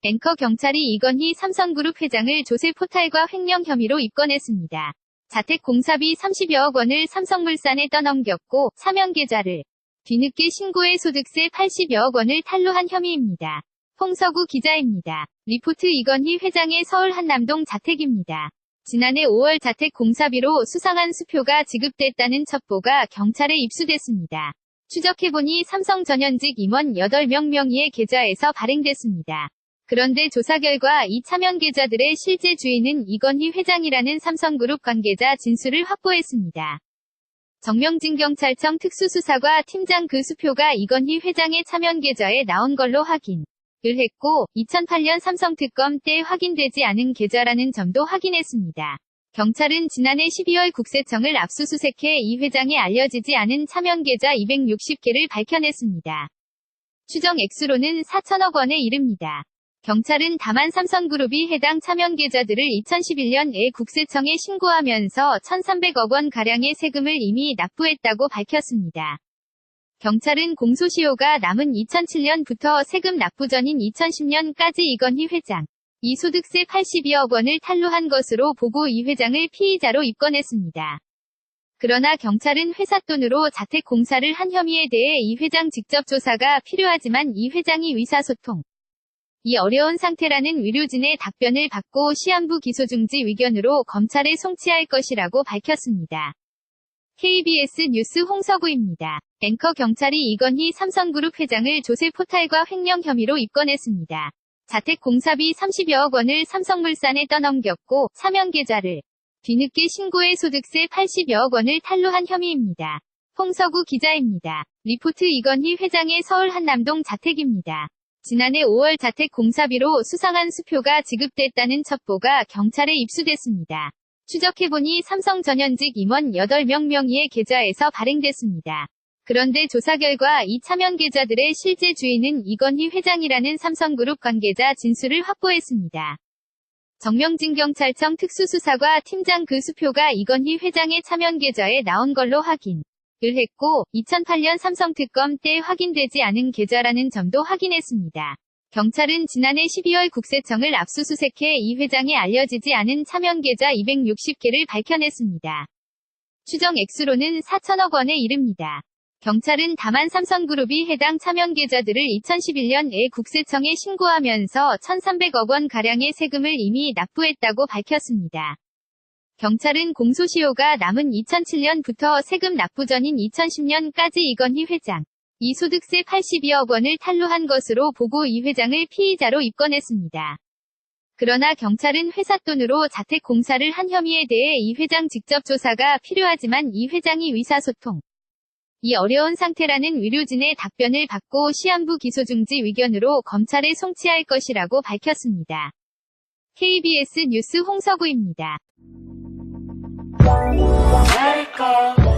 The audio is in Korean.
앵커 경찰이 이건희 삼성그룹 회장을 조세 포탈과 횡령 혐의로 입건했습니다. 자택 공사비 30여억 원을 삼성물산에 떠넘겼고 사면 계좌를 뒤늦게 신고해 소득세 80여억 원을 탈루한 혐의입니다. 홍서구 기자입니다. 리포트 이건희 회장의 서울 한남동 자택입니다. 지난해 5월 자택 공사비로 수상한 수표가 지급됐다는 첩보가 경찰에 입수됐습니다. 추적해보니 삼성 전현직 임원 8명 명의의 계좌에서 발행됐습니다. 그런데 조사 결과 이 차면 계좌들의 실제 주인은 이건희 회장이라는 삼성그룹 관계자 진술을 확보했습니다. 정명진 경찰청 특수수사과 팀장 그 수표가 이건희 회장의 차면 계좌에 나온 걸로 확인을 했고 2008년 삼성특검 때 확인되지 않은 계좌라는 점도 확인했습니다. 경찰은 지난해 12월 국세청을 압수수색해 이 회장이 알려지지 않은 차면 계좌 260개를 밝혀냈습니다. 추정 액수로는 4천억 원에 이릅니다. 경찰은 다만 삼성그룹이 해당 차면 계좌들을 2011년에 국세청에 신고하면서 1,300억 원가량의 세금을 이미 납부했다고 밝혔습니다. 경찰은 공소시효가 남은 2007년부터 세금 납부 전인 2010년까지 이건희 회장, 이 소득세 82억 원을 탈루한 것으로 보고 이 회장을 피의자로 입건했습니다. 그러나 경찰은 회사 돈으로 자택 공사를 한 혐의에 대해 이 회장 직접 조사가 필요하지만 이 회장이 의사소통 이 어려운 상태라는 의료진의 답변을 받고 시한부 기소중지 의견으로 검찰에 송치할 것이라고 밝혔습니다. KBS 뉴스 홍서구입니다. 앵커 경찰이 이건희 삼성그룹 회장을 조세 포탈과 횡령 혐의로 입건했습니다. 자택 공사비 30여억 원을 삼성물산에 떠넘겼고 사면 계좌를 뒤늦게 신고해 소득세 80여억 원을 탈루한 혐의입니다. 홍서구 기자입니다. 리포트 이건희 회장의 서울 한남동 자택입니다. 지난해 5월 자택 공사비로 수상한 수표가 지급됐다는 첩보가 경찰에 입수됐습니다. 추적해보니 삼성 전현직 임원 8명 명의의 계좌에서 발행됐습니다. 그런데 조사 결과 이 차면 계좌들의 실제 주인은 이건희 회장이라는 삼성그룹 관계자 진술을 확보했습니다. 정명진 경찰청 특수수사과 팀장 그 수표가 이건희 회장의 차면 계좌에 나온 걸로 확인을 했고 2008년 삼성특검 때 확인되지 않은 계좌라는 점도 확인했습니다. 경찰은 지난해 12월 국세청을 압수수색해 이 회장이 알려지지 않은 차면 계좌 260개를 밝혀냈습니다. 추정 액수로는 4천억 원에 이릅니다. 경찰은 다만 삼성그룹이 해당 차면 계좌들을 2011년에 국세청에 신고하면서 1,300억 원가량의 세금을 이미 납부했다고 밝혔습니다. 경찰은 공소시효가 남은 2007년부터 세금 납부 전인 2010년까지 이건희 회장, 이 소득세 82억 원을 탈루한 것으로 보고 이 회장을 피의자로 입건했습니다. 그러나 경찰은 회사 돈으로 자택 공사를 한 혐의에 대해 이 회장 직접 조사가 필요하지만 이 회장이 의사소통 이 어려운 상태라는 의료진의 답변을 받고 시한부 기소중지 의견으로 검찰에 송치할 것이라고 밝혔습니다. KBS 뉴스 홍서구입니다. Let it go.